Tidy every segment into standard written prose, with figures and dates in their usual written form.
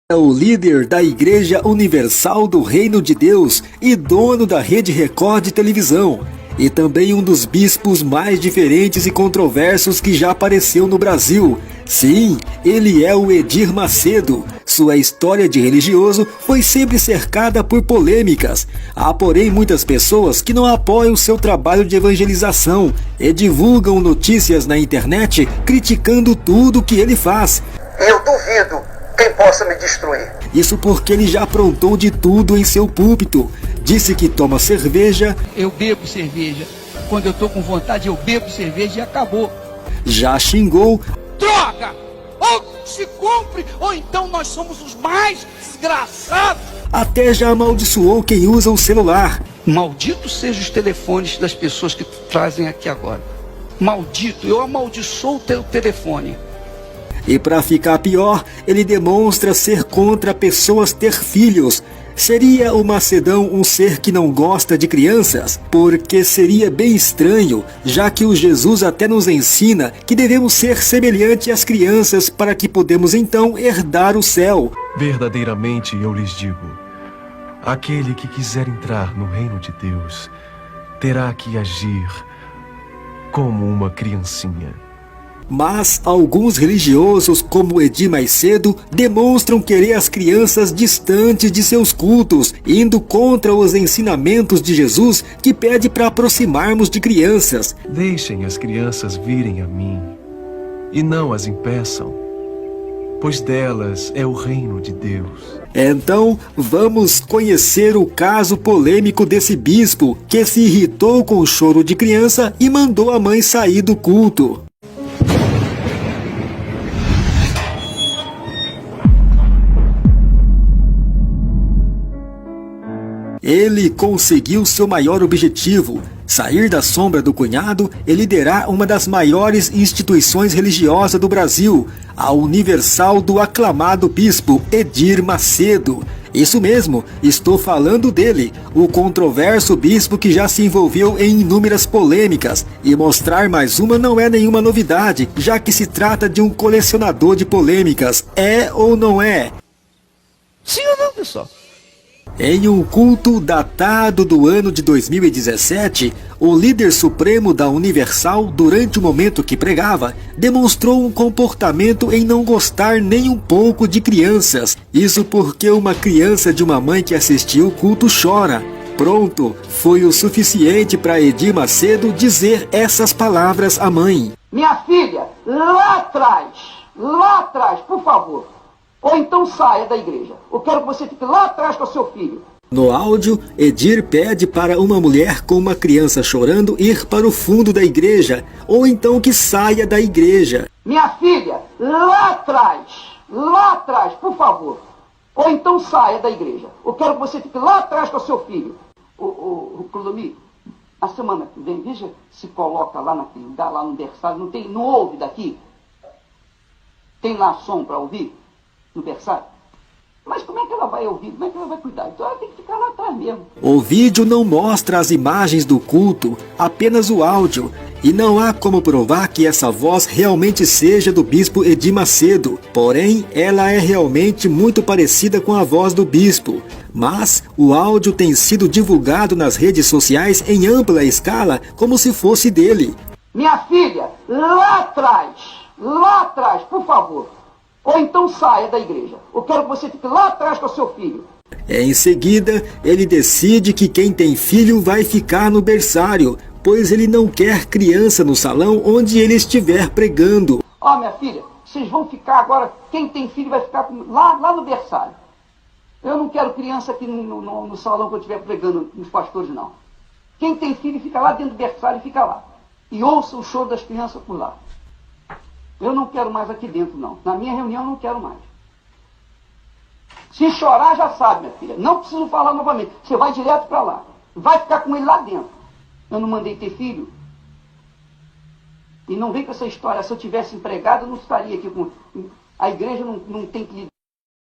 É o líder da Igreja Universal do Reino de Deus e dono da Rede Record de televisão, e também um dos bispos mais diferentes e controversos que já apareceu no Brasil. Sim, ele é o Edir Macedo. Sua história de religioso foi sempre cercada por polêmicas. Há, porém, muitas pessoas que não apoiam seu trabalho de evangelização e divulgam notícias na internet criticando tudo que ele faz. Eu duvido quem possa me destruir. Isso porque ele já aprontou de tudo em seu púlpito. Disse que toma cerveja. Eu bebo cerveja. Quando eu tô com vontade, eu bebo cerveja e acabou. Já xingou. Droga! Ou se cumpre, ou então nós somos os mais desgraçados. Até já amaldiçoou quem usa o celular. Maldito sejam os telefones das pessoas que trazem aqui agora. Maldito, eu amaldiçoo o teu telefone. E para ficar pior, ele demonstra ser contra pessoas ter filhos. Seria o Macedão um ser que não gosta de crianças? Porque seria bem estranho, já que o Jesus até nos ensina que devemos ser semelhantes às crianças para que podemos então herdar o céu. Verdadeiramente eu lhes digo, aquele que quiser entrar no reino de Deus terá que agir como uma criancinha. Mas alguns religiosos, como Edir Macedo, demonstram querer as crianças distantes de seus cultos, indo contra os ensinamentos de Jesus, que pede para aproximarmos de crianças. Deixem as crianças virem a mim, e não as impeçam, pois delas é o reino de Deus. Então, vamos conhecer o caso polêmico desse bispo, que se irritou com o choro de criança e mandou a mãe sair do culto. Ele conseguiu seu maior objetivo, sair da sombra do cunhado e liderar uma das maiores instituições religiosas do Brasil, a Universal do aclamado bispo Edir Macedo. Isso mesmo, estou falando dele, o controverso bispo que já se envolveu em inúmeras polêmicas. E mostrar mais uma não é nenhuma novidade, já que se trata de um colecionador de polêmicas. É ou não é? Sim ou não, pessoal? Em um culto datado do ano de 2017, o líder supremo da Universal, durante o momento que pregava, demonstrou um comportamento em não gostar nem um pouco de crianças. Isso porque uma criança de uma mãe que assistiu o culto chora. Pronto, foi o suficiente para Edir Macedo dizer essas palavras à mãe. Minha filha, lá atrás, por favor. Ou então saia da igreja. Eu quero que você fique lá atrás com o seu filho. No áudio, Edir pede para uma mulher com uma criança chorando ir para o fundo da igreja, ou então que saia da igreja. Minha filha, lá atrás, por favor. Ou então saia da igreja. Eu quero que você fique lá atrás com o seu filho. O Clodomir, a semana que vem, veja se coloca lá naquele lugar, lá no berçário, não ouve daqui? Tem lá som para ouvir? No berçário. Mas como é que ela vai ouvir? Como é que ela vai cuidar? Então ela tem que ficar lá atrás mesmo. O vídeo não mostra as imagens do culto, apenas o áudio. E não há como provar que essa voz realmente seja do bispo Edir Macedo. Porém, ela é realmente muito parecida com a voz do bispo. Mas o áudio tem sido divulgado nas redes sociais em ampla escala como se fosse dele. Minha filha, lá atrás, por favor. Ou então saia da igreja. Eu quero que você fique lá atrás com o seu filho. Em seguida, ele decide que quem tem filho vai ficar no berçário, pois ele não quer criança no salão onde ele estiver pregando. Ó, minha filha, vocês vão ficar agora, quem tem filho vai ficar lá no berçário. Eu não quero criança aqui no salão que eu estiver pregando nos pastores, não. Quem tem filho fica lá dentro do berçário e fica lá. E ouça o choro das crianças por lá. Eu não quero mais aqui dentro, não. Na minha reunião eu não quero mais. Se chorar, já sabe, minha filha. Não preciso falar novamente. Você vai direto para lá. Vai ficar com ele lá dentro. Eu não mandei ter filho. E não vem com essa história. Se eu tivesse empregado, eu não estaria aqui com... A igreja não tem que...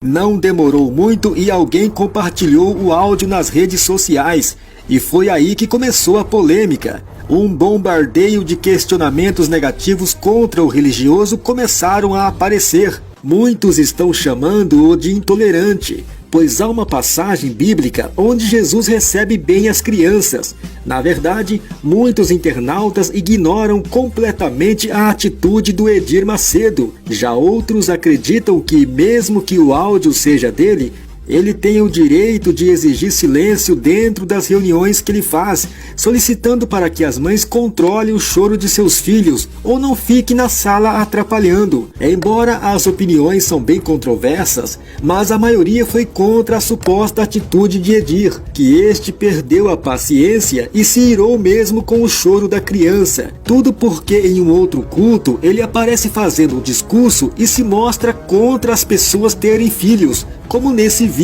Não demorou muito e alguém compartilhou o áudio nas redes sociais. E foi aí que começou a polêmica. Um bombardeio de questionamentos negativos contra o religioso começaram a aparecer. Muitos estão chamando-o de intolerante, pois há uma passagem bíblica onde Jesus recebe bem as crianças. Na verdade, muitos internautas ignoram completamente a atitude do Edir Macedo. Já outros acreditam que, mesmo que o áudio seja dele, ele tem o direito de exigir silêncio dentro das reuniões que ele faz, solicitando para que as mães controlem o choro de seus filhos ou não fiquem na sala atrapalhando. Embora as opiniões são bem controversas, mas a maioria foi contra a suposta atitude de Edir, que este perdeu a paciência e se irou mesmo com o choro da criança. Tudo porque em um outro culto ele aparece fazendo um discurso e se mostra contra as pessoas terem filhos, como nesse vídeo.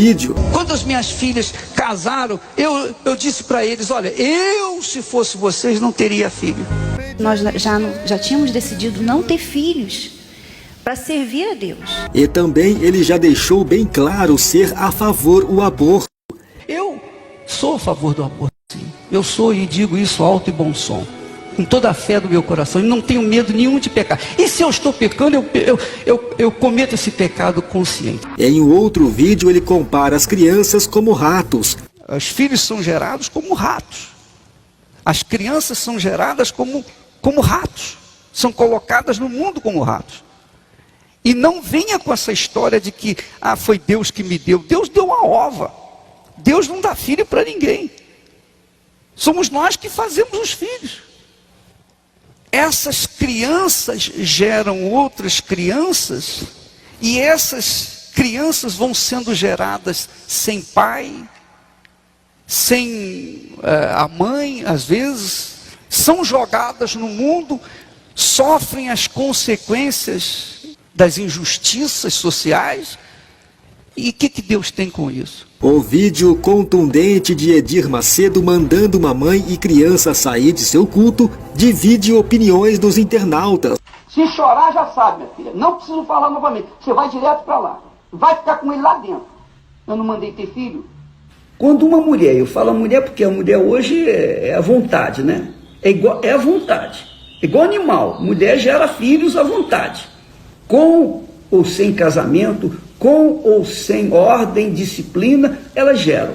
Quando as minhas filhas casaram, eu disse para eles, olha, eu se fosse vocês não teria filho. Nós já tínhamos decidido não ter filhos para servir a Deus. E também ele já deixou bem claro ser a favor do aborto. Eu sou a favor do aborto, sim. Eu sou e digo isso alto e bom som, com toda a fé do meu coração, e não tenho medo nenhum de pecar. E se eu estou pecando, eu cometo esse pecado consciente. Em um outro vídeo ele compara as crianças como ratos. Os filhos são gerados como ratos. As crianças são geradas como ratos. São colocadas no mundo como ratos. E não venha com essa história de que foi Deus que me deu. Deus deu uma ova. Deus não dá filho para ninguém. Somos nós que fazemos os filhos. Essas crianças geram outras crianças, e essas crianças vão sendo geradas sem pai, sem a mãe, às vezes, são jogadas no mundo, sofrem as consequências das injustiças sociais. E o que Deus tem com isso? O vídeo contundente de Edir Macedo mandando uma mãe e criança sair de seu culto divide opiniões dos internautas. Se chorar, já sabe, minha filha. Não preciso falar novamente. Você vai direto para lá. Vai ficar com ele lá dentro. Eu não mandei ter filho. Quando uma mulher, eu falo a mulher porque a mulher hoje é a vontade, né? É a vontade. É igual animal. Mulher gera filhos à vontade. Com ou sem casamento, com ou sem ordem, disciplina, elas geram.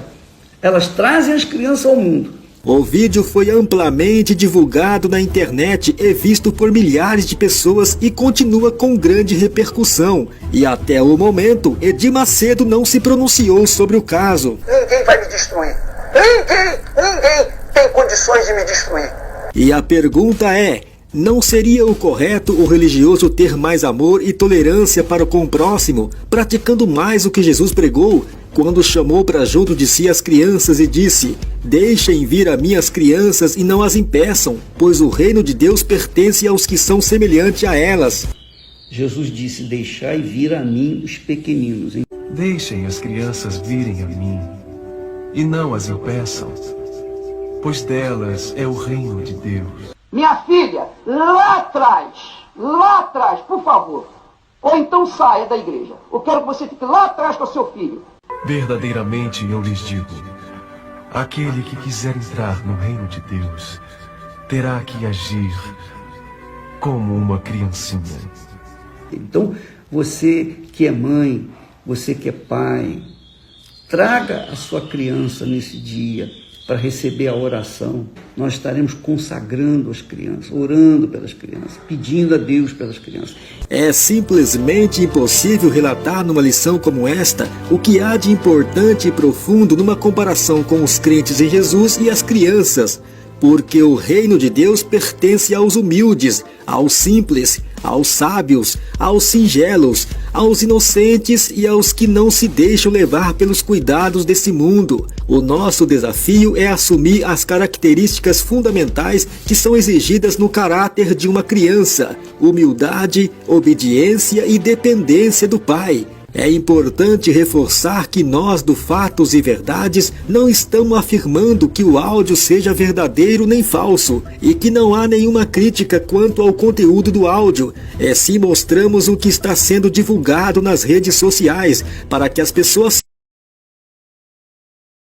Elas trazem as crianças ao mundo. O vídeo foi amplamente divulgado na internet e visto por milhares de pessoas e continua com grande repercussão. E até o momento, Edir Macedo não se pronunciou sobre o caso. Ninguém vai me destruir. Ninguém tem condições de me destruir. E a pergunta é: não seria o correto o religioso ter mais amor e tolerância para com o próximo, praticando mais o que Jesus pregou, quando chamou para junto de si as crianças e disse: deixem vir a mim as crianças e não as impeçam, pois o reino de Deus pertence aos que são semelhantes a elas. Jesus disse: deixai vir a mim os pequeninos. Deixem as crianças virem a mim, e não as impeçam, pois delas é o reino de Deus. Minha filha, lá atrás, por favor. Ou então saia da igreja. Eu quero que você fique lá atrás com o seu filho. Verdadeiramente eu lhes digo, aquele que quiser entrar no reino de Deus, terá que agir como uma criancinha. Então, você que é mãe, você que é pai, traga a sua criança nesse dia para receber a oração. Nós estaremos consagrando as crianças, orando pelas crianças, pedindo a Deus pelas crianças. É simplesmente impossível relatar numa lição como esta o que há de importante e profundo numa comparação com os crentes em Jesus e as crianças, porque o reino de Deus pertence aos humildes, aos simples, aos sábios, aos singelos, aos inocentes e aos que não se deixam levar pelos cuidados desse mundo. O nosso desafio é assumir as características fundamentais que são exigidas no caráter de uma criança: humildade, obediência e dependência do Pai. É importante reforçar que nós do Fatos e Verdades não estamos afirmando que o áudio seja verdadeiro nem falso e que não há nenhuma crítica quanto ao conteúdo do áudio. Sim mostramos o que está sendo divulgado nas redes sociais para que as pessoas